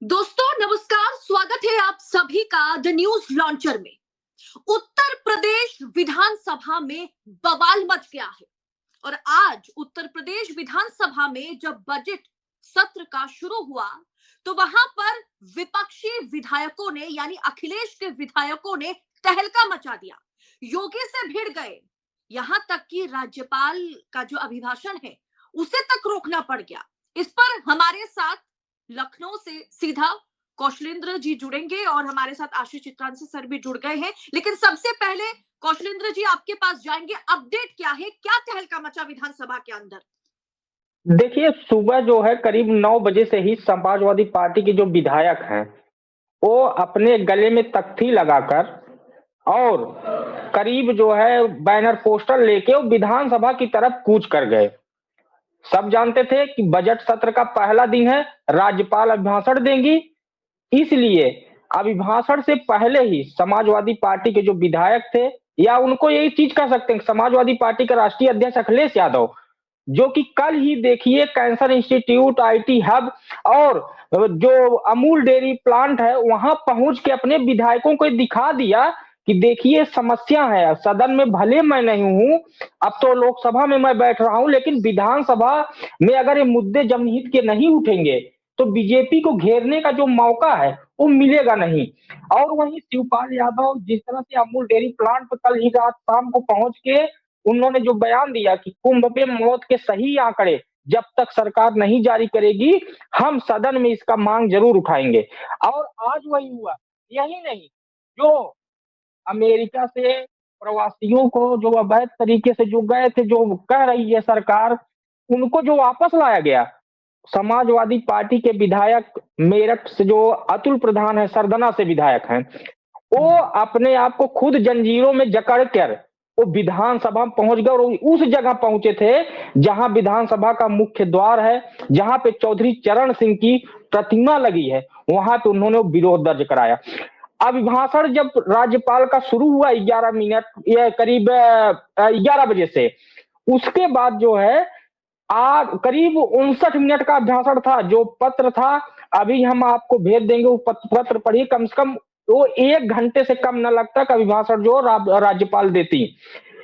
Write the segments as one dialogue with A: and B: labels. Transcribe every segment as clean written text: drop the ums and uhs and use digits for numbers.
A: दोस्तों नमस्कार, स्वागत है आप सभी का द न्यूज लॉन्चर में। उत्तर प्रदेश विधानसभा में बवाल मच गया है और आज उत्तर प्रदेश विधानसभा में जब बजट सत्र का शुरू हुआ तो वहां पर विपक्षी विधायकों ने यानी अखिलेश के विधायकों ने तहलका मचा दिया, योगी से भिड़ गए। यहां तक कि राज्यपाल का जो अभिभाषण है उसे तक रोकना पड़ गया। इस पर हमारे साथ लखनऊ से सीधा कौशलेंद्र जी जुड़ेंगे और हमारे साथ आशीष चित्रांशी सर भी जुड़ गए हैं। लेकिन सबसे पहले कौशलेंद्र जी आपके पास जाएंगे, अपडेट क्या है, क्या तहलका मचा विधानसभा के अंदर?
B: देखिए, सुबह जो है करीब 9 बजे से ही समाजवादी पार्टी के जो विधायक हैं, वो अपने गले में तख्ती लगाकर और करीब जो है बैनर पोस्टर लेके वो विधानसभा की तरफ कूच कर गए। सब जानते थे कि बजट सत्र का पहला दिन है, राज्यपाल अभिभाषण देंगी, इसलिए अभिभाषण से पहले ही समाजवादी पार्टी के जो विधायक थे, या उनको यही चीज कह सकते हैं, समाजवादी पार्टी के राष्ट्रीय अध्यक्ष अखिलेश यादव, जो कि कल ही देखिए कैंसर इंस्टीट्यूट, आईटी हब और जो अमूल डेयरी प्लांट है वहां पहुंच के अपने विधायकों को दिखा दिया कि देखिए समस्या है, सदन में भले मैं नहीं हूं, अब तो लोकसभा में मैं बैठ रहा हूं, लेकिन विधानसभा में अगर ये मुद्दे जनहित के नहीं उठेंगे तो बीजेपी को घेरने का जो मौका है वो मिलेगा नहीं। और वहीं शिवपाल यादव जिस तरह से अमूल डेयरी प्लांट पर कल ही रात शाम को पहुंच के उन्होंने जो बयान दिया कि कुंभ में मौत के सही आंकड़े जब तक सरकार नहीं जारी करेगी, हम सदन में इसका मांग जरूर उठाएंगे। और आज वही हुआ। यही नहीं, जो अमेरिका से प्रवासियों को जो अवैध तरीके से जो गए थे, जो कह रही है सरकार, उनको जो वापस लाया गया। समाजवादी पार्टी के विधायक मेरठ से जो अतुल प्रधान है, सरदना से विधायक हैं, वो अपने आप को खुद जंजीरों में जकड़ कर वो विधानसभा पहुंच गए और उस जगह पहुंचे थे जहां विधानसभा का मुख्य द्वार है, जहां पे चौधरी चरण सिंह की प्रतिमा लगी है, वहां पे उन्होंने विरोध दर्ज कराया। अभिभाषण जब राज्यपाल का शुरू हुआ 11 मिनट या करीब 11 बजे से, उसके बाद जो है करीब 59 मिनट का अभिभाषण था। जो पत्र था अभी हम आपको भेज देंगे, वो पत्र पढ़िए, कम से कम वो 1 घंटे से कम न लगता का अभिभाषण जो राज्यपाल देती।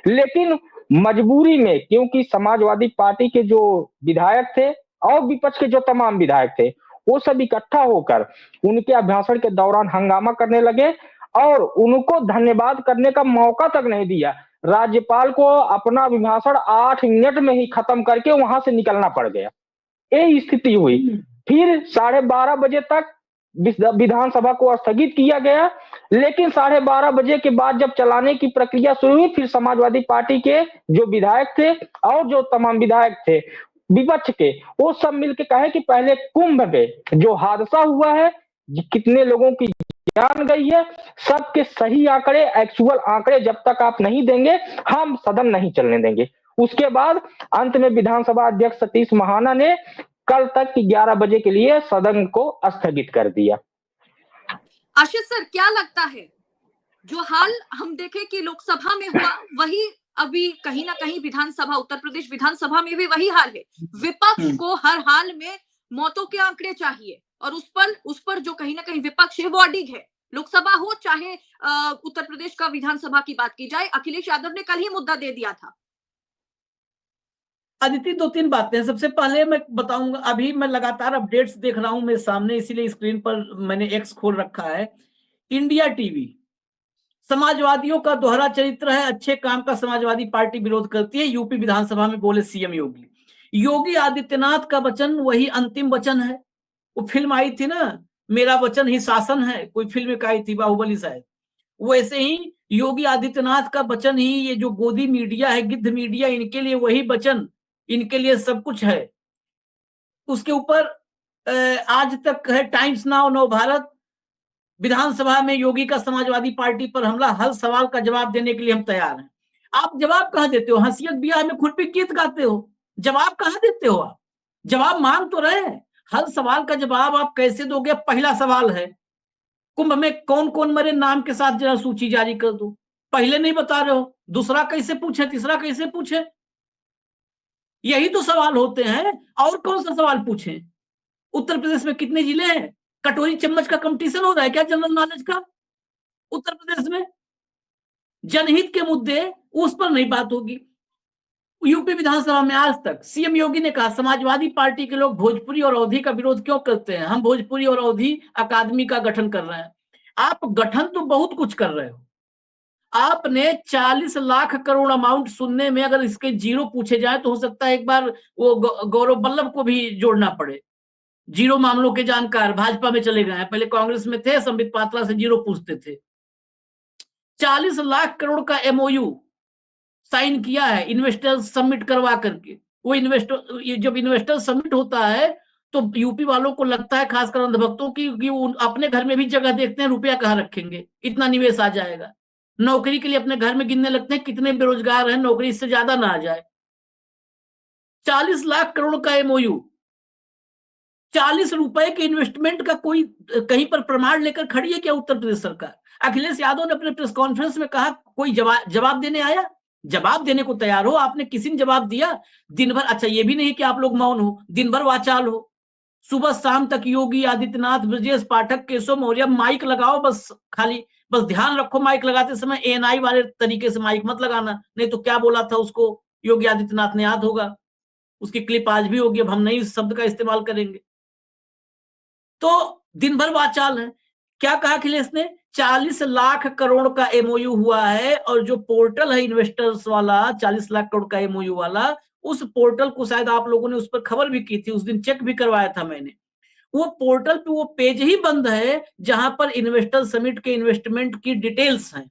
B: लेकिन मजबूरी में, क्योंकि समाजवादी पार्टी के जो विधायक थे और विपक्ष के जो तमाम विधायक थे, वो सब इकट्ठा होकर उनके अभिभाषण के दौरान हंगामा करने लगे और उनको धन्यवाद करने का मौका तक नहीं दिया। राज्यपाल को अपना अभिभाषण 8 मिनट में ही खत्म करके वहां से निकलना पड़ गया। ये स्थिति हुई। फिर 12:30 बजे तक विधानसभा को स्थगित किया गया, लेकिन 12:30 बजे के बाद जब चलाने की प्रक्रिया शुरू हुई, फिर समाजवादी पार्टी के जो विधायक थे और जो तमाम विधायक थे विपक्ष के, वो सब मिलकर कहे कि पहले कुंभ में जो हादसा हुआ है, कितने लोगों की जान गई है, सबके सही आंकड़े, एक्चुअल आंकड़े जब तक आप नहीं देंगे, हम सदन नहीं चलने देंगे। उसके बाद अंत में विधानसभा अध्यक्ष सतीश महाना ने कल तक 11 बजे के लिए सदन को स्थगित कर दिया।
A: आशीष सर, क्या लगता है जो हाल हम देखें कि लोकसभा में हुआ वही अभी कहीं ना कहीं विधानसभा, उत्तर प्रदेश विधानसभा में भी वही हाल है। विपक्ष को हर हाल में मौतों के आंकड़े चाहिए और उस पर जो कहीं ना कहीं विपक्ष है वो अडिग है। लोकसभा हो चाहे उत्तर प्रदेश का विधानसभा की बात की जाए, अखिलेश यादव ने कल ही मुद्दा दे दिया था।
C: अदिति, 2-3 बातें हैं। सबसे पहले मैं बताऊंगा, अभी मैं लगातार अपडेट्स देख रहा हूं मेरे सामने, इसीलिए स्क्रीन पर मैंने एक्स खोल रखा है। इंडिया टीवी, समाजवादियों का दोहरा चरित्र है, अच्छे काम का समाजवादी पार्टी विरोध करती है, यूपी विधानसभा में बोले सीएम योगी। योगी आदित्यनाथ का वचन वही अंतिम वचन है। वो फिल्म आई थी ना, मेरा वचन ही शासन है, कोई फिल्म एक आई थी, बाहुबली शायद। वैसे ही योगी आदित्यनाथ का वचन ही ये जो गोदी मीडिया है, गिद्ध मीडिया, इनके लिए वही वचन, इनके लिए सब कुछ है। उसके ऊपर आज तक है टाइम्स नाउ, नव भारत, विधानसभा में योगी का समाजवादी पार्टी पर हमला, हर सवाल का जवाब देने के लिए हम तैयार हैं। आप जवाब कहां देते हो? हंसियत बियाह में खुरपी गीत गाते हो, जवाब कहां देते हो? आप जवाब मांग तो रहे हैं, हर सवाल का जवाब आप कैसे दोगे? पहला सवाल है कुंभ में कौन कौन मरे, नाम के साथ जरा सूची जारी कर दो। पहले नहीं बता रहे हो, दूसरा कैसे पूछे, तीसरा कैसे पूछे? यही तो सवाल होते हैं, और कौन सा सवाल पूछें? उत्तर प्रदेश में कितने जिले हैं? कटोरी चम्मच का कंपटीशन हो रहा है क्या जनरल नॉलेज का उत्तर प्रदेश में? जनहित के मुद्दे उस पर नहीं बात होगी। यूपी विधानसभा में आज तक सीएम योगी ने कहा समाजवादी पार्टी के लोग भोजपुरी और अवधी का विरोध क्यों करते हैं? हम भोजपुरी और अवधी अकादमी का गठन कर रहे हैं। आप गठन तो बहुत कुछ कर रहे हो। आपने 40 लाख करोड़ अमाउंट सुनने में अगर इसके जीरो पूछे जाए तो हो सकता है एक बार वो गौरव वल्लभ को भी जोड़ना पड़े। जीरो मामलों के जानकार भाजपा में चले गए हैं, पहले कांग्रेस में थे, संबित पात्रा से जीरो पूछते थे। 40 लाख करोड़ का एमओयू साइन किया है इन्वेस्टर सबमिट करवा करके। वो इन्वेस्टर जब इन्वेस्टर सबमिट होता है तो यूपी वालों को लगता है, खासकर अंधभक्तों की, कि वो अपने घर में भी जगह देखते हैं, रुपया कहाँ रखेंगे, इतना निवेश आ जाएगा। नौकरी के लिए अपने घर में गिनने लगते हैं कितने बेरोजगार हैं, नौकरी इससे ज्यादा ना आ जाए। 40 लाख करोड़ का एमओयू, 40 रुपए के इन्वेस्टमेंट का कोई कहीं पर प्रमाण लेकर खड़ी है क्या उत्तर प्रदेश सरकार? अखिलेश यादव ने अपने प्रेस कॉन्फ्रेंस में कहा कोई जवाब देने आया? जवाब देने को तैयार हो, आपने किसी ने जवाब दिया? दिन भर, अच्छा ये भी नहीं कि आप लोग मौन हो, दिन भर वाचाल हो। सुबह शाम तक योगी आदित्यनाथ, ब्रजेश पाठक, केशव मौर्य, माइक लगाओ बस, खाली बस ध्यान रखो माइक लगाते समय एएनआई वाले तरीके से माइक मत लगाना, नहीं तो क्या बोला था उसको योगी आदित्यनाथ ने याद होगा, उसकी क्लिप आज भी होगी, अब हम नहीं इस शब्द का इस्तेमाल करेंगे। तो दिन भर वाचाल है। क्या कहा अखिलेश ने? 40 लाख करोड़ का एमओयू हुआ है, और जो पोर्टल है इन्वेस्टर्स वाला 40 लाख करोड़ का एमओयू वाला, उस पोर्टल को शायद आप लोगों ने उस पर खबर भी की थी, उस दिन चेक भी करवाया था मैंने। वो पोर्टल पे वो पेज ही बंद है जहां पर इन्वेस्टर समिट के इन्वेस्टमेंट की डिटेल्स हैं।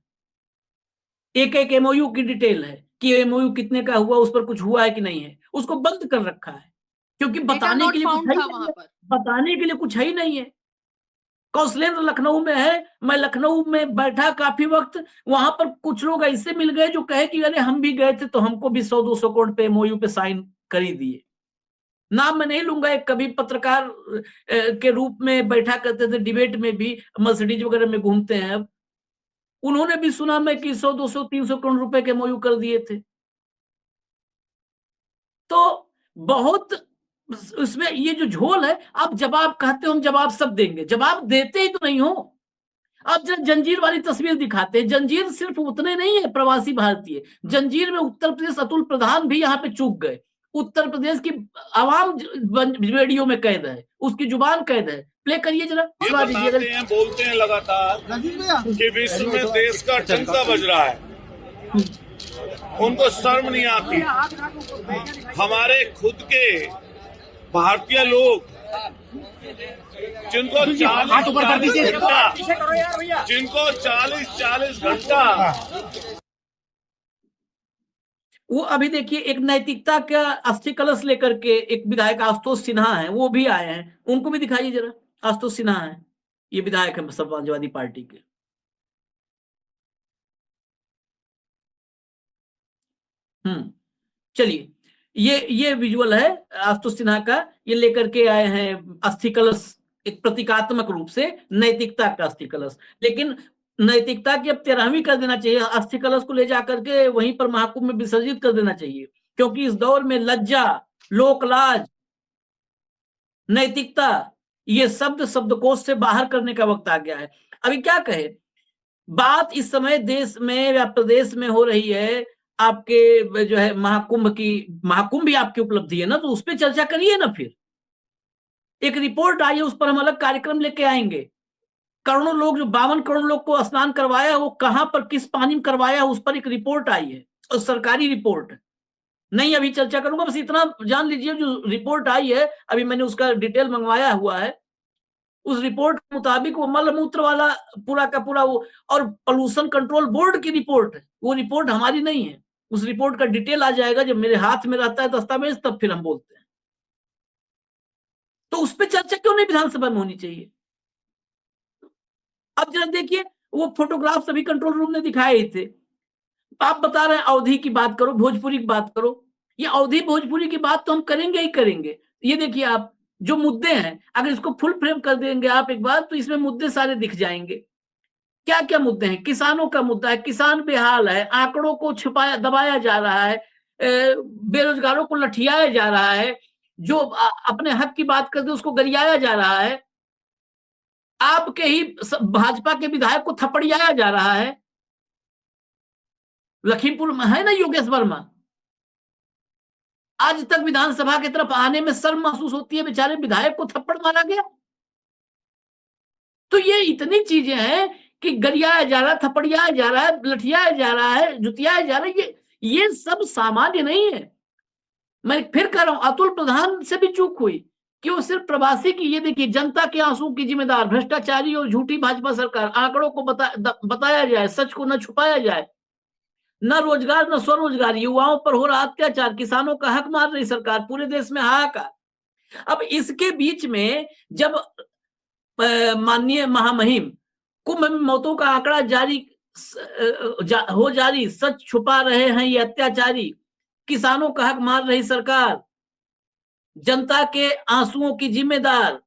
C: एक एक एमओयू की डिटेल है कि एमओयू कितने का हुआ, उस पर कुछ हुआ है कि नहीं है, उसको बंद कर रखा है, क्योंकि बताने के लिए कुछ है ही नहीं है, बताने के लिए कुछ है ही नहीं है। कौशलेंद्र लखनऊ में है, मैं लखनऊ में बैठा काफी वक्त, वहां पर कुछ लोग ऐसे मिल गए जो कहे कि अरे हम भी गए थे तो हमको भी 100-200 करोड़ पे एमओयू पे साइन कर ही दिए। नाम मैं नहीं लूंगा, एक कभी पत्रकार के रूप में बैठा करते थे, डिबेट में भी, मर्सिडीज वगैरह में घूमते हैं अब, उन्होंने भी सुना मैं कि 100-200-300 करोड़ रुपए के एमओयू कर दिए थे। तो बहुत उसमें ये जो झोल है, आप जवाब कहते हो हम जवाब सब देंगे, जवाब देते ही तो नहीं हो। अब जब जंजीर वाली तस्वीर दिखाते हैं, जंजीर सिर्फ उतने नहीं है प्रवासी भारतीय, जंजीर में उत्तर प्रदेश अतुल प्रधान भी यहाँ पे चूक गए। उत्तर प्रदेश की आवाम रेडियो में कैद है, उसकी जुबान कैद है। प्ले करिए जरा, सुना दीजिए।
D: बोलते हैं लगातार कि विश्व में देश का डंका बज रहा है, उनको शर्म नहीं आती। हमारे खुद के भारतीय लोग जिनको 40 घंटा
C: वो अभी देखिए एक नैतिकता का अस्थि कलश लेकर के एक विधायक आशुतोष सिन्हा है, वो भी आए हैं, उनको भी दिखाइए जरा। आशुतोष सिन्हा है, ये विधायक है समाजवादी पार्टी के। चलिए, ये विजुअल है आशुतोष सिन्हा का, ये लेकर के आए हैं अस्थि कलश, एक प्रतीकात्मक रूप से नैतिकता का अस्थि कलश। लेकिन नैतिकता की अब 13वीं कर देना चाहिए, अस्थि कलश को ले जाकर के वहीं पर महाकुंभ में विसर्जित कर देना चाहिए, क्योंकि इस दौर में लज्जा, लोकलाज, नैतिकता, ये शब्दकोश से बाहर करने का वक्त आ गया है। अभी क्या कहे, बात इस समय देश में या प्रदेश में हो रही है आपके जो है महाकुंभ की, महाकुंभ भी आपकी उपलब्धि है ना, तो उस पर चर्चा करिए ना। फिर एक रिपोर्ट आई है, उस पर हम अलग कार्यक्रम लेके आएंगे। करोड़ों लोग, जो 52 करोड़ लोग को स्नान करवाया, वो कहां पर किस पानी में करवाया, उस पर एक रिपोर्ट आई है, और सरकारी रिपोर्ट नहीं अभी चर्चा करूंगा, बस इतना जान लीजिए जो रिपोर्ट आई है, अभी मैंने उसका डिटेल मंगवाया हुआ है। उस रिपोर्ट के मुताबिक वो मलमूत्र वाला पूरा का पूरा वो, और पोल्यूशन कंट्रोल बोर्ड की रिपोर्ट है, वो रिपोर्ट हमारी नहीं है। उस रिपोर्ट का डिटेल आ जाएगा जब मेरे हाथ में रहता है दस्तावेज, तब फिर हम बोलते हैं। तो उस पर चर्चा क्यों नहीं विधानसभा में होनी चाहिए? अब जरा देखिए, वो फोटोग्राफ सभी कंट्रोल रूम ने दिखाए थे। आप बता रहे हैं अवधी की बात करो, भोजपुरी की बात करो, ये अवधी भोजपुरी की बात तो हम करेंगे ही करेंगे। ये देखिए आप, जो मुद्दे हैं, अगर इसको फुल फ्रेम कर देंगे आप एक बार, तो इसमें मुद्दे सारे दिख जाएंगे। क्या क्या मुद्दे हैं? किसानों का मुद्दा है, किसान बेहाल है, आंकड़ों को छुपाया दबाया जा रहा है, बेरोजगारों को लठियाया जा रहा है, जो अपने हक की बात करते उसको गरियाया जा रहा है, आपके ही भाजपा के विधायक को थपड़ियाया जा रहा है। लखीमपुर में है ना योगेश वर्मा, आज तक विधानसभा की तरफ आने में शर्म महसूस होती है, बेचारे विधायक को थप्पड़ मारा गया। तो ये इतनी चीजें हैं कि गरियाया जा रहा है, थपड़ियाया जा रहा है, लठियाया जा रहा है, जुतियाया जा रहा है, ये सब सामान्य नहीं है। मैं फिर कह रहा हूं, अतुल प्रधान से भी चूक हुई कि वो सिर्फ प्रवासी की, ये देखिए जनता के आंसू की जिम्मेदार भ्रष्टाचारी और झूठी भाजपा सरकार। आंकड़ों को बताया जाए, सच को न छुपाया जाए, न रोजगार न स्वरोजगार, युवाओं पर हो रहा अत्याचार, किसानों का हक मार रही सरकार, पूरे देश में हाहाकार। अब इसके बीच में जब माननीय महामहिम कुंभ में मौतों का आंकड़ा जारी, सच छुपा रहे हैं ये अत्याचारी, किसानों का हक मार रही सरकार, जनता के आंसुओं की जिम्मेदार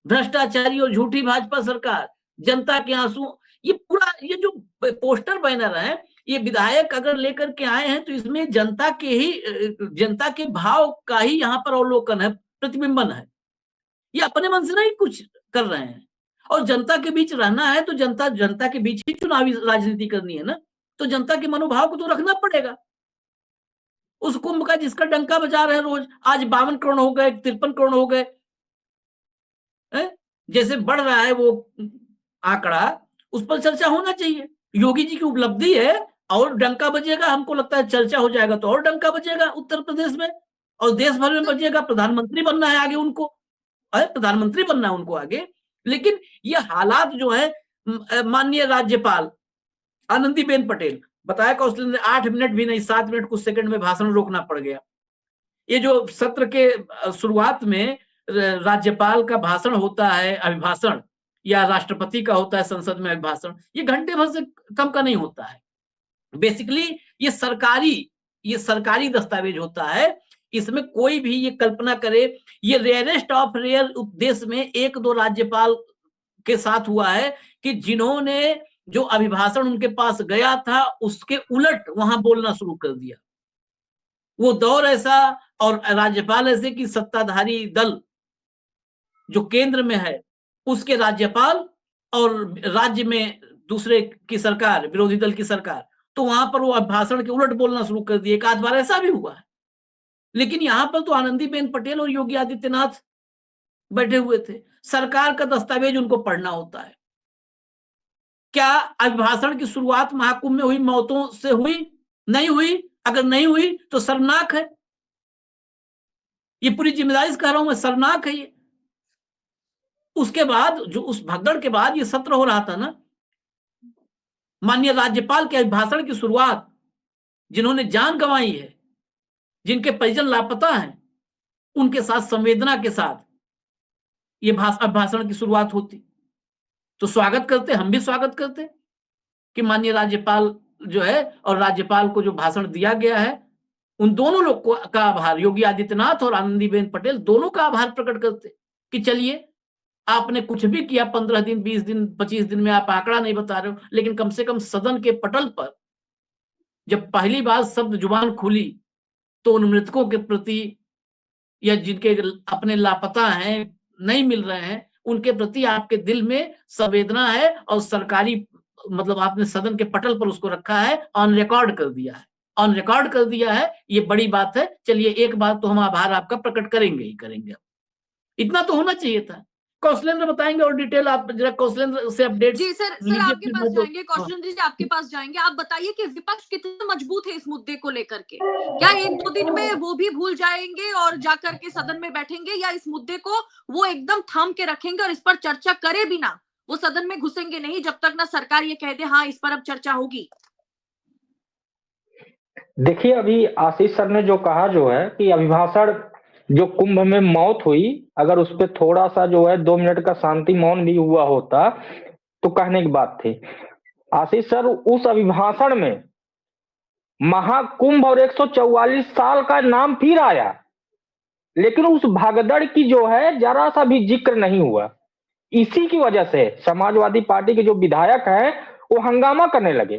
C: भ्रष्टाचारी और झूठी भाजपा सरकार, जनता के आंसू, ये पूरा ये जो पोस्टर बैनर है, ये विधायक अगर लेकर के आए हैं तो इसमें जनता के भाव का ही यहाँ पर अवलोकन है, प्रतिबिंबन है। ये अपने मन से नहीं कुछ कर रहे हैं। और जनता के बीच रहना है तो जनता के बीच ही चुनावी राजनीति करनी है ना, तो जनता के मनोभाव को तो रखना पड़ेगा। उस कुंभ का जिसका डंका बजा रहे हैं रोज, आज 52 करोड़ हो गए, 53 करोड़ हो गए, जैसे बढ़ रहा है वो आंकड़ा, उस पर चर्चा होना चाहिए। योगी जी की उपलब्धि है और डंका बजेगा, हमको लगता है चर्चा हो जाएगा तो और डंका बजेगा उत्तर प्रदेश में और देश भर में बजेगा। प्रधानमंत्री बनना है आगे उनको, प्रधानमंत्री बनना है उनको आगे। लेकिन ये हालात जो है, माननीय राज्यपाल आनंदीबेन पटेल, बताया कौशल ने 8 मिनट भी नहीं, 7 मिनट कुछ सेकंड में भाषण रोकना पड़ गया। ये जो सत्र के शुरुआत में राज्यपाल का भाषण होता है, अभिभाषण, या राष्ट्रपति का होता है संसद में अभिभाषण, ये घंटे भर से कम का नहीं होता है। बेसिकली ये सरकारी दस्तावेज होता है। इसमें कोई भी ये कल्पना करे, ये रेयरेस्ट ऑफ रेयर देश में 1-2 राज्यपाल के साथ हुआ है कि जिन्होंने जो अभिभाषण उनके पास गया था उसके उलट वहां बोलना शुरू कर दिया। वो दौर ऐसा, और राज्यपाल ऐसे कि सत्ताधारी दल जो केंद्र में है उसके राज्यपाल और राज्य में दूसरे की सरकार, विरोधी दल की सरकार, तो वहां पर वो भाषण के उलट बोलना शुरू कर दिए। एक आध बार ऐसा भी हुआ है। लेकिन यहां पर तो आनंदीबेन पटेल और योगी आदित्यनाथ बैठे हुए थे, सरकार का दस्तावेज उनको पढ़ना होता है। क्या अभिभाषण की शुरुआत महाकुंभ में हुई मौतों से हुई? नहीं हुई। अगर नहीं हुई तो शर्मनाक है, ये पूरी जिम्मेदारी से कह रहा हूं मैं, शर्मनाक है ये। उसके बाद जो उस भगदड़ के बाद ये सत्र हो रहा था ना, माननीय राज्यपाल के अभिभाषण की शुरुआत, जिन्होंने जान गंवाई है, जिनके परिजन लापता हैं, उनके साथ संवेदना के साथ ये अभिभाषण की शुरुआत होती तो स्वागत करते, हम भी स्वागत करते कि माननीय राज्यपाल जो है और राज्यपाल को जो भाषण दिया गया है, उन दोनों लोग को का आभार, योगी आदित्यनाथ और आनंदीबेन पटेल दोनों का आभार प्रकट करते कि चलिए आपने कुछ भी किया, 15 दिन, 20 दिन, 25 दिन में आप आंकड़ा नहीं बता रहे हो, लेकिन कम से कम सदन के पटल पर जब पहली बार शब्द जुबान खुली तो उन मृतकों के प्रति या जिनके अपने लापता हैं, नहीं मिल रहे हैं, उनके प्रति आपके दिल में संवेदना है और सरकारी मतलब आपने सदन के पटल पर उसको रखा है, ऑन रिकॉर्ड कर दिया है, ऑन रिकॉर्ड कर दिया है। ये बड़ी बात है। चलिए एक बात तो हम आभार आपका प्रकट करेंगे ही करेंगे, इतना तो होना चाहिए था। कौशलेंद्र बताएंगे और डिटेल, आप जरा कौशलेंद्र से अपडेट।
A: जी सर, आपके पास जाएंगे, कौशलेंद्र जी आपके पास जाएंगे। आप बताइए कि विपक्ष कितना मजबूत है इस मुद्दे को लेकर के, क्या 1-2 दिन में वो भी भूल जाएंगे और जाकर के सदन में बैठेंगे, या इस मुद्दे को वो एकदम थाम के रखेंगे और इस पर चर्चा करे बिना वो सदन में घुसेंगे नहीं जब तक ना सरकार ये कह दे हाँ इस पर अब चर्चा होगी?
B: देखिए, अभी आशीष सर ने जो कहा जो है कि अभिभाषण जो कुंभ में मौत हुई, अगर उस पर थोड़ा सा जो है 2 मिनट का शांति मौन भी हुआ होता तो कहने की बात थी। आशीष सर, उस अभिभाषण में महाकुंभ और 144 साल का नाम फिर आया, लेकिन उस भगदड़ की जो है जरा सा भी जिक्र नहीं हुआ। इसी की वजह से समाजवादी पार्टी के जो विधायक हैं वो हंगामा करने लगे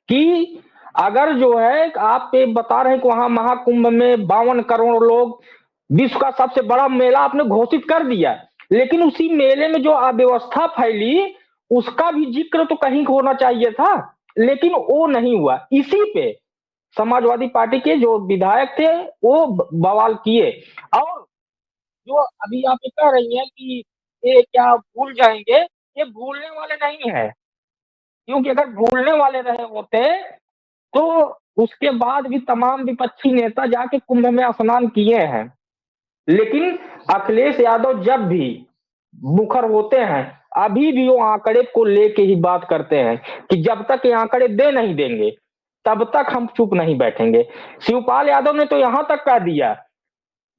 B: कि अगर जो है आप ये बता रहे हैं कि वहां महाकुंभ में 52 करोड़ लोग, विश्व का सबसे बड़ा मेला आपने घोषित कर दिया, लेकिन उसी मेले में जो अव्यवस्था फैली उसका भी जिक्र तो कहीं होना चाहिए था, लेकिन वो नहीं हुआ। इसी पे समाजवादी पार्टी के जो विधायक थे वो बवाल किए। और जो अभी आप ये कह रही हैं कि ये क्या भूल जाएंगे, ये भूलने वाले नहीं है, क्योंकि अगर भूलने वाले रहे होते तो उसके बाद भी तमाम विपक्षी नेता जाके कुंभ में स्नान किए हैं। लेकिन अखिलेश यादव जब भी मुखर होते हैं अभी भी वो आंकड़े को लेके ही बात करते हैं कि जब तक ये आंकड़े दे नहीं देंगे तब तक हम चुप नहीं बैठेंगे। शिवपाल यादव ने तो यहां तक कह दिया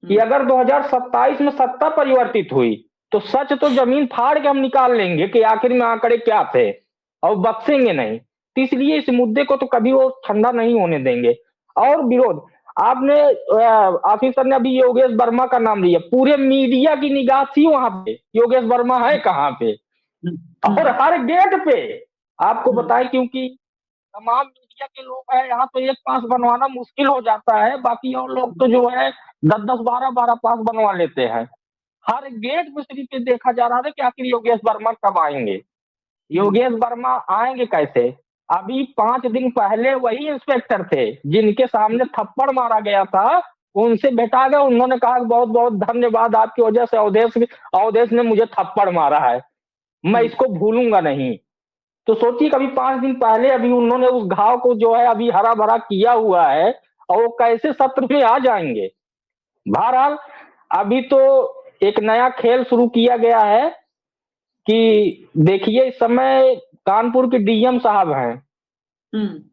B: कि अगर 2027 में सत्ता परिवर्तित हुई तो सच तो जमीन फाड़ के हम निकाल लेंगे कि आखिर में आंकड़े क्या थे, और बख्शेंगे नहीं। तो इसलिए इस मुद्दे को तो कभी वो ठंडा नहीं होने देंगे। और विरोध, आपने ऑफिसर ने अभी योगेश वर्मा का नाम लिया, पूरे मीडिया की निगाह थी वहां पे योगेश वर्मा है कहाँ पे, और हर गेट पे आपको बताएं, क्योंकि तमाम मीडिया के लोग हैं यहाँ, तो एक पास बनवाना मुश्किल हो जाता है, बाकी और लोग तो जो है 10-10, 12-12 पास बनवा लेते हैं। हर गेट पे सिर्फ ये देखा जा रहा था कि आखिर योगेश वर्मा कब आएंगे। योगेश वर्मा आएंगे कैसे? अभी 5 दिन पहले वही इंस्पेक्टर थे जिनके सामने थप्पड़ मारा गया था, उनसे भेटा गया, उन्होंने कहा बहुत बहुत धन्यवाद, आपकी वजह से अवधेश ने मुझे थप्पड़ मारा है, मैं इसको भूलूंगा नहीं। तो सोचिए कभी 5 दिन पहले अभी उन्होंने उस घाव को जो है अभी हरा भरा किया हुआ है, और वो कैसे सत्र में आ जाएंगे। बहरहाल अभी तो एक नया खेल शुरू किया गया है कि देखिए इस समय कानपुर के डीएम साहब हैं,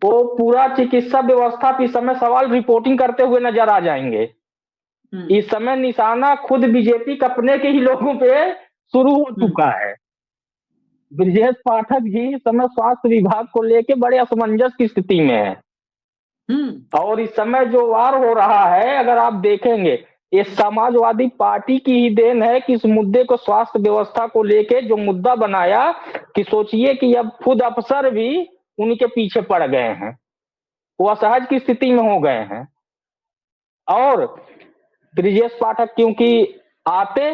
B: वो पूरा चिकित्सा व्यवस्था पे इस समय सवाल रिपोर्टिंग करते हुए नजर आ जाएंगे। इस समय निशाना खुद बीजेपी के अपने के ही लोगों पे शुरू हो चुका है। ब्रजेश पाठक जी इस समय स्वास्थ्य विभाग को लेके बड़े असमंजस की स्थिति में है। और इस समय जो वार हो रहा है, अगर आप देखेंगे, ये समाजवादी पार्टी की ही देन है कि इस मुद्दे को, स्वास्थ्य व्यवस्था को लेके जो मुद्दा बनाया, कि सोचिए कि अब खुद अफसर भी उनके पीछे पड़ गए हैं, वो असहज की स्थिति में हो गए हैं। और ब्रजेश पाठक क्योंकि आते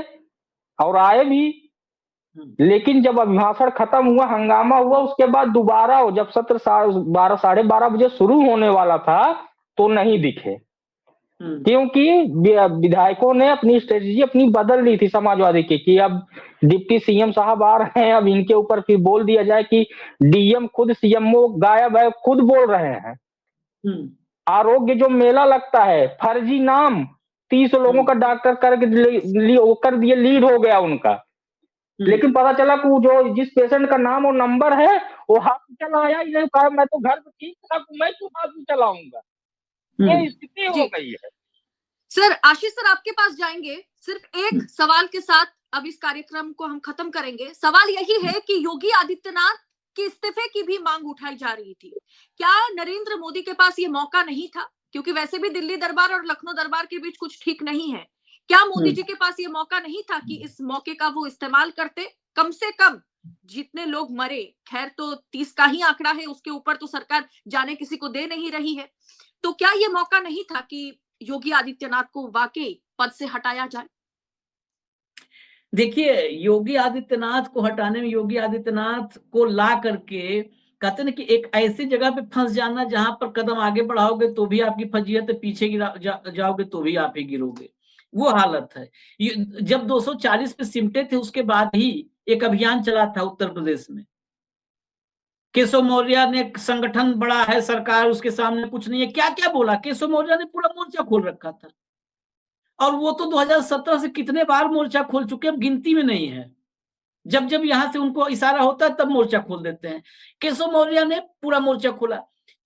B: और आए भी, लेकिन जब अभिभाषण खत्म हुआ, हंगामा हुआ, उसके बाद दोबारा जब सत्र 12, 12:30 बजे शुरू होने वाला था तो नहीं दिखे, क्योंकि विधायकों ने अपनी स्ट्रेटजी अपनी बदल ली थी समाजवादी की, कि अब डिप्टी सीएम साहब आ रहे हैं, अब इनके ऊपर फिर बोल दिया जाए कि डीएम खुद सीएमओ गायब है, खुद बोल रहे हैं। आरोग्य जो मेला लगता है, फर्जी नाम 30 लोगों का डॉक्टर करके कर दिए, लीड हो गया उनका, लेकिन पता चला कि जो जिस पेशेंट का नाम और नंबर है वो हॉस्पिटल आया ही नहीं, कहा मैं तो घर पे ठीक था, मैं क्यों हॉस्पिटल आऊंगा। ये स्थिति हो गई है।
A: सर आशीष सर आपके पास जाएंगे, सिर्फ एक सवाल के साथ अब इस कार्यक्रम को हम खत्म करेंगे। सवाल यही है कि योगी आदित्यनाथ के इस्तीफे की भी मांग उठाई जा रही थी, क्या नरेंद्र मोदी के पास ये मौका नहीं था, क्योंकि वैसे भी दिल्ली दरबार और लखनऊ दरबार के बीच कुछ ठीक नहीं है, क्या मोदी जी के पास ये मौका नहीं था कि इस मौके का वो इस्तेमाल करते? कम से कम जितने लोग मरे, खैर तो 30 का ही आंकड़ा है, उसके ऊपर तो सरकार जाने किसी को दे नहीं रही है, तो क्या ये मौका नहीं था कि योगी आदित्यनाथ को वाकई पद से हटाया जाए?
C: देखिए, योगी आदित्यनाथ को हटाने में, योगी आदित्यनाथ को ला करके कहते ना कि एक ऐसी जगह पे फंस जाना जहां पर कदम आगे बढ़ाओगे तो भी आपकी फजीयत है, पीछे जाओगे तो भी आप ही गिरोगे, वो हालत है। जब 240 पे सिमटे थे उसके बाद ही एक अभियान चला था उत्तर प्रदेश में, केशव मौर्य ने संगठन बड़ा है, सरकार उसके सामने कुछ नहीं है, क्या क्या बोला, केशव मौर्य ने पूरा मोर्चा खोल रखा था, और वो तो 2017 से कितने बार मोर्चा खोल चुके हैं, अब गिनती में नहीं है। जब जब यहां से उनको इशारा होता है तब मोर्चा खोल देते हैं। केशव मौर्य ने पूरा मोर्चा खोला,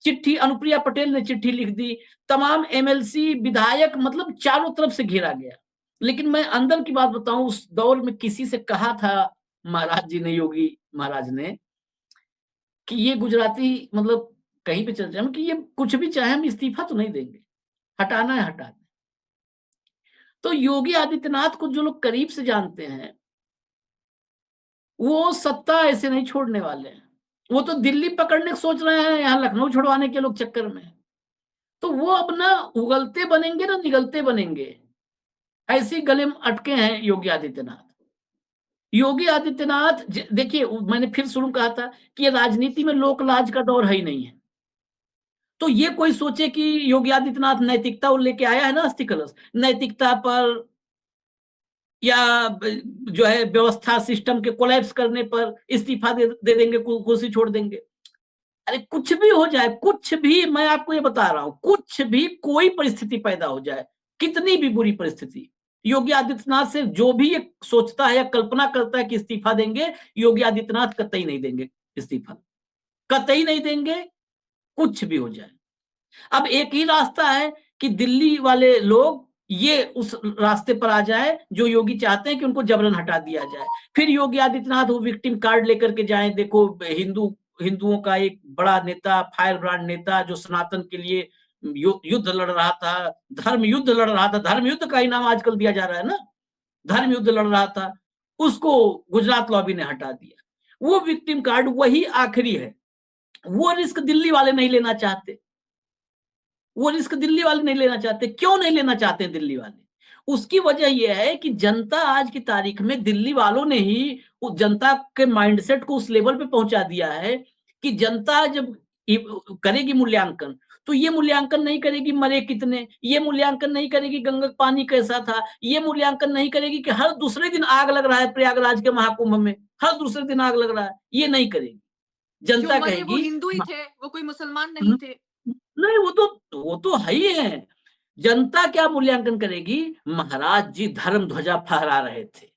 C: चिट्ठी अनुप्रिया पटेल ने चिट्ठी लिख दी, तमाम एमएलसी विधायक, मतलब चारों तरफ से घेरा गया। लेकिन मैं अंदर की बात बताऊं, उस दौर में किसी से कहा था महाराज जी ने, योगी महाराज ने, कि ये गुजराती मतलब कहीं पे चल जाए कि ये कुछ भी चाहे हम इस्तीफा तो नहीं देंगे, हटाना है हटा दें। तो योगी आदित्यनाथ को जो लोग करीब से जानते हैं वो सत्ता ऐसे नहीं छोड़ने वाले हैं, वो तो दिल्ली पकड़ने की सोच रहे हैं, यहाँ लखनऊ छुड़वाने के लोग चक्कर में। तो वो अब ना उगलते बनेंगे ना निगलते बनेंगे, ऐसे गले में अटके हैं योगी आदित्यनाथ। योगी आदित्यनाथ देखिए, मैंने फिर शुरू कहा था कि ये राजनीति में लोक लाज का दौर है ही नहीं है। तो ये कोई सोचे कि योगी आदित्यनाथ नैतिकता लेके आया है ना अस्थि कलश, नैतिकता पर या जो है व्यवस्था सिस्टम के कोलैप्स करने पर इस्तीफा दे देंगे, कुर्सी छोड़ देंगे। अरे कुछ भी हो जाए, कुछ भी, मैं आपको ये बता रहा हूं, कुछ भी, कोई परिस्थिति पैदा हो जाए, कितनी भी बुरी परिस्थिति, योगी आदित्यनाथ से जो भी ये सोचता है या कल्पना करता है कि इस्तीफा देंगे, योगी आदित्यनाथ कतई नहीं देंगे इस्तीफा, कतई नहीं देंगे, कुछ भी हो जाए। अब एक ही रास्ता है कि दिल्ली वाले लोग ये उस रास्ते पर आ जाए जो योगी चाहते हैं कि उनको जबरन हटा दिया जाए। फिर योगी आदित्यनाथ वो विक्टिम कार्ड लेकर के जाएं, देखो हिंदुओं का एक बड़ा नेता, फायर ब्रांड नेता जो सनातन के लिए युद्ध लड़ रहा था, धर्म युद्ध लड़ रहा था, धर्म युद्ध का ही नाम आजकल दिया जा रहा है ना, धर्म युद्ध लड़ रहा था, उसको गुजरात लॉबी ने हटा दिया। वो विक्टिम कार्ड वही आखिरी है। वो रिस्क दिल्ली वाले नहीं लेना चाहते, वो रिस्क दिल्ली वाले नहीं लेना चाहते। क्यों नहीं लेना चाहते दिल्ली वाले? उसकी वजह यह है कि जनता आज की तारीख में, दिल्ली वालों ने ही उस जनता के माइंडसेट को उस लेवल पे पहुंचा दिया है कि जनता जब करेगी मूल्यांकन, तो ये मूल्यांकन नहीं करेगी मरे कितने, ये मूल्यांकन नहीं करेगी गंगा पानी कैसा था, ये मूल्यांकन नहीं करेगी कि हर दूसरे दिन आग लग रहा है प्रयागराज के महाकुंभ में, हर दूसरे दिन आग लग रहा है, ये नहीं करेगी। जनता
A: जो मरे
C: कहेगी
A: वो हिंदू ही थे, वो कोई मुसलमान नहीं थे।
C: नहीं, वो तो है ही है। जनता क्या मूल्यांकन करेगी? महाराज जी धर्म ध्वजा फहरा रहे थे,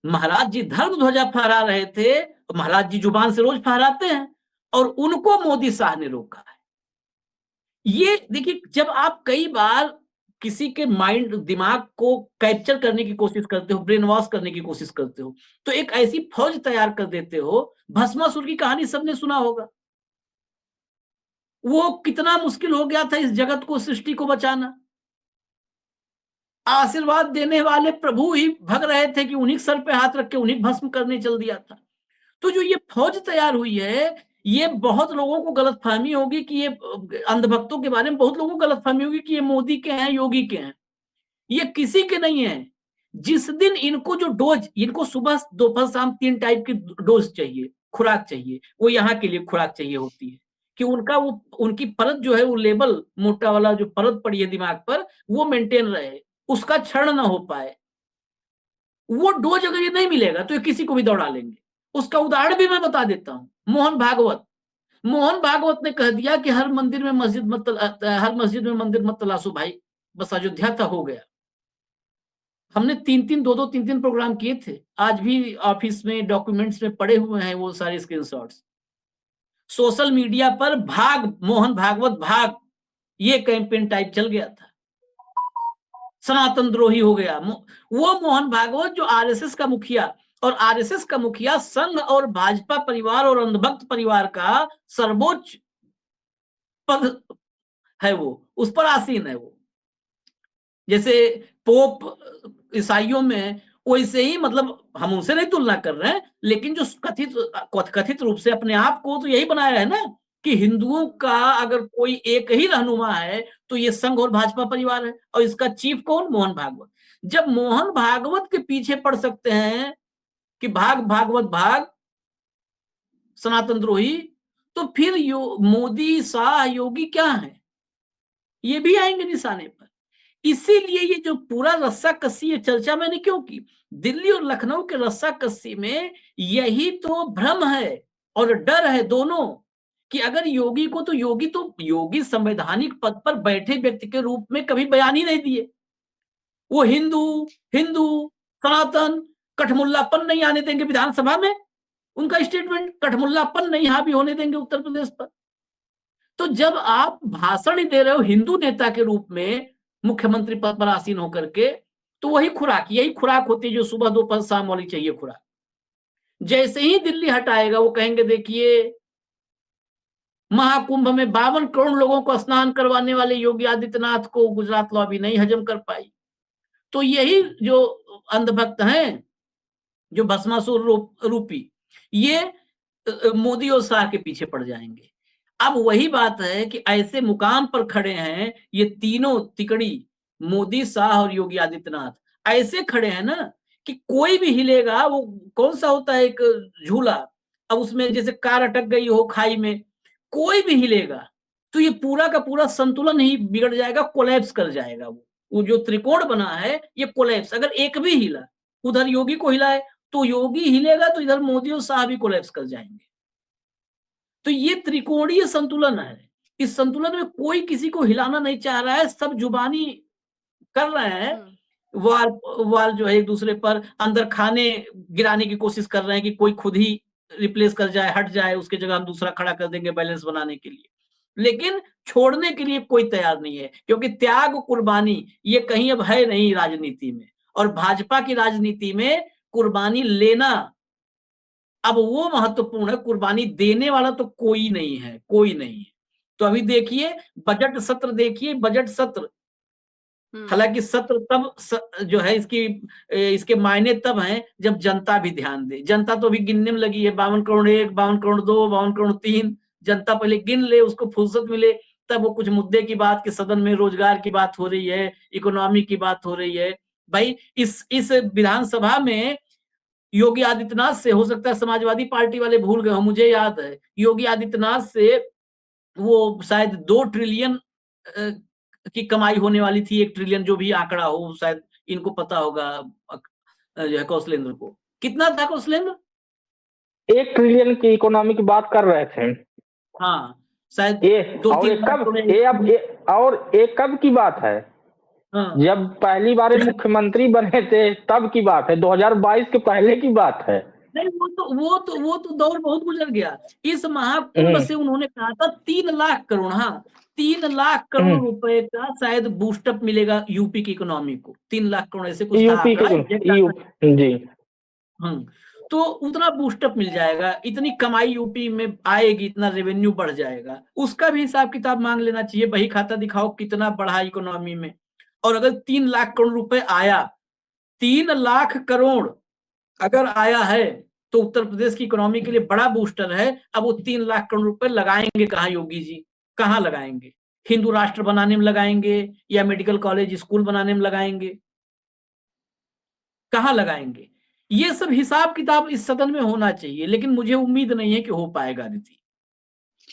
C: महाराज जी धर्म ध्वजा फहरा रहे थे, तो महाराज जी जुबान से रोज फहराते हैं, और उनको मोदी शाह ने रोका है। ये देखिए, जब आप कई बार किसी के माइंड, दिमाग को कैप्चर करने की कोशिश करते हो, ब्रेन वॉश करने की कोशिश करते हो, तो एक ऐसी फौज तैयार कर देते हो। भस्मासुर की कहानी सबने सुना होगा। वो कितना मुश्किल हो गया था इस जगत को, सृष्टि को बचाना। आशीर्वाद देने वाले प्रभु ही भग रहे थे कि उन्हीं सर पे हाथ रख के उन्हीं भस्म करने चल दिया था। तो जो ये फौज तैयार हुई है, ये बहुत लोगों को गलतफहमी होगी कि ये अंधभक्तों के बारे में बहुत लोगों को गलतफहमी होगी कि ये मोदी के हैं, योगी के हैं। ये किसी के नहीं है। जिस दिन इनको जो डोज, इनको सुबह दोपहर शाम 3 टाइप की डोज चाहिए, खुराक चाहिए, वो यहाँ के लिए खुराक चाहिए होती है कि उनका वो, उनकी परत जो है, वो लेवल मोटा वाला जो परत पड़ी है दिमाग पर, वो मेंटेन रहे, उसका क्षरण ना हो पाए। वो डोज अगर ये नहीं मिलेगा तो ये किसी को भी दौड़ा लेंगे। उसका उदाहरण भी मैं बता देता हूँ। मोहन भागवत ने कह दिया कि हर मस्जिद में मंदिर मत तलाशो भाई, बस अयोध्या तक हो गया। हमने 3-3 प्रोग्राम किए थे, आज भी ऑफिस में डॉक्यूमेंट्स में पड़े हुए हैं वो सारे स्क्रीनशॉट्स। सोशल मीडिया पर भाग मोहन भागवत भाग, ये कैंपेन टाइप चल गया था, सनातन द्रोही हो गया। वो मोहन भागवत जो आरएसएस का मुखिया, और आरएसएस का मुखिया संघ और भाजपा परिवार और अंधभक्त परिवार का सर्वोच्च पद है, वो उस पर आसीन है। वो जैसे पोप ईसाइयों में, वैसे ही, मतलब हम उनसे नहीं तुलना कर रहे हैं, लेकिन जो कथित रूप से अपने आप को तो यही बनाया है ना कि हिंदुओं का अगर कोई एक ही रहनुमा है तो ये संघ और भाजपा परिवार है, और इसका चीफ कौन? मोहन भागवत। जब मोहन भागवत के पीछे पड़ सकते हैं कि भाग भागवत भाग सनातन द्रोही, तो फिर मोदी, शाह, योगी क्या है? ये भी आएंगे निशाने पर। इसीलिए ये जो पूरा रस्सा कस्सी, ये चर्चा मैंने क्यों की, दिल्ली और लखनऊ के रस्सा कस्सी में यही तो भ्रम है और डर है दोनों, कि अगर योगी को, तो योगी संवैधानिक पद पर बैठे व्यक्ति के रूप में कभी बयान ही नहीं दिए। वो हिंदू हिंदू सनातन, कठमुल्लापन नहीं आने देंगे विधानसभा में। उनका स्टेटमेंट, कठमुल्लापन नहीं हावी होने देंगे उत्तर प्रदेश पर। तो जब आप भाषण ही दे रहे हो हिंदू नेता के रूप में, मुख्यमंत्री पद पर आसीन होकर के, तो वही खुराक, यही खुराक होती है जो सुबह दोपहर शाम वाली चाहिए खुराक। जैसे ही दिल्ली हटाएगा, वो कहेंगे देखिए महाकुंभ में 52 करोड़ लोगों को स्नान करवाने वाले योगी आदित्यनाथ को गुजरात लॉबी नहीं हजम कर पाई। तो यही जो अंधभक्त हैं, जो भस्मासुर रूपी, ये मोदी और शाह के पीछे पड़ जाएंगे। अब वही बात है कि ऐसे मुकाम पर खड़े हैं ये तीनों तिकड़ी, मोदी, शाह और योगी आदित्यनाथ, ऐसे खड़े हैं ना कि कोई भी हिलेगा, वो कौन सा होता है एक झूला, अब उसमें जैसे कार अटक गई हो खाई में, कोई भी हिलेगा तो ये पूरा का पूरा संतुलन ही बिगड़ जाएगा, कोलैप्स कर जाएगा। वो जो त्रिकोण बना है ये कोलैप्स, अगर एक भी हिला, उधर योगी को हिलाए तो योगी हिलेगा तो इधर मोदी और शाह भी कोलैप्स कर जाएंगे। तो ये त्रिकोणीय संतुलन है, इस संतुलन में कोई किसी को हिलाना नहीं चाह रहा है, सब जुबानी कर रहे हैं, वार वार जो है एक दूसरे पर अंदर खाने गिराने की कोशिश कर रहे हैं कि कोई खुद ही रिप्लेस कर जाए, हट जाए, उसकी जगह हम दूसरा खड़ा कर देंगे बैलेंस बनाने के लिए। लेकिन छोड़ने के लिए कोई तैयार नहीं है, क्योंकि त्याग कुर्बानी ये कहीं अब है नहीं राजनीति में, और भाजपा की राजनीति में कुर्बानी लेना अब वो महत्वपूर्ण है, कुर्बानी देने वाला तो कोई नहीं है, कोई नहीं है। तो अभी देखिए बजट सत्र, देखिए बजट सत्र, हालांकि सत्र तब जो है इसके मायने तब हैं जब जनता भी ध्यान दे। जनता तो अभी गिनने में लगी है, 52 करोड़ 1, 52 करोड़ 2, 52 करोड़ 3। जनता पहले गिन ले, उसको फुर्सत मिले, तब वो कुछ मुद्दे की बात कि सदन में रोजगार की बात हो रही है, इकोनॉमी की बात हो रही है। भाई इस विधानसभा में योगी आदित्यनाथ से, हो सकता है समाजवादी पार्टी वाले भूल गए हो, मुझे याद है योगी आदित्यनाथ से वो शायद 2 ट्रिलियन की कमाई होने वाली थी, 1 ट्रिलियन जो भी आंकड़ा हो, शायद इनको पता होगा जो है कौशलेंद्र को। कितना था कौशलेंद्र?
B: 1 ट्रिलियन की इकोनॉमी की बात कर रहे थे।
C: हाँ शायद
B: ये
C: 2-3
B: और ये कब की बात है?
C: हाँ।
B: जब पहली बार मुख्यमंत्री बने थे तब की बात है, 2022 के पहले की बात है।
C: नहीं वो तो दौर बहुत गुजर गया। इस महाकुंभ से उन्होंने कहा था 3 लाख करोड़, हाँ 3 लाख करोड़ रुपए का शायद बूस्टअप मिलेगा यूपी की इकोनॉमी को। 3 लाख करोड़ ऐसे कुछ था
B: यूपी
C: आंकड़ा,
B: के जी।
C: तो उतना बूस्टअप मिल जाएगा, इतनी कमाई यूपी में आएगी, इतना रेवेन्यू बढ़ जाएगा, उसका भी हिसाब किताब मांग लेना चाहिए। बही खाता दिखाओ कितना बढ़ा इकोनॉमी में। और अगर 3 लाख करोड़ रुपए आया, 3 लाख करोड़ अगर आया है तो उत्तर प्रदेश की इकोनॉमी के लिए बड़ा बूस्टर है। अब वो 3 लाख करोड़ रुपए लगाएंगे कहाँ योगी जी? कहाँ लगाएंगे? हिंदू राष्ट्र बनाने में लगाएंगे या मेडिकल कॉलेज स्कूल बनाने में लगाएंगे? कहाँ लगाएंगे? ये सब हिसाब किताब इस सदन में होना चाहिए, लेकिन मुझे उम्मीद नहीं है कि हो पाएगा। अदिति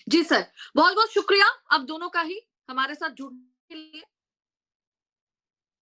A: जी सर, बहुत बहुत शुक्रिया आप दोनों का ही हमारे साथ जुड़ने के लिए।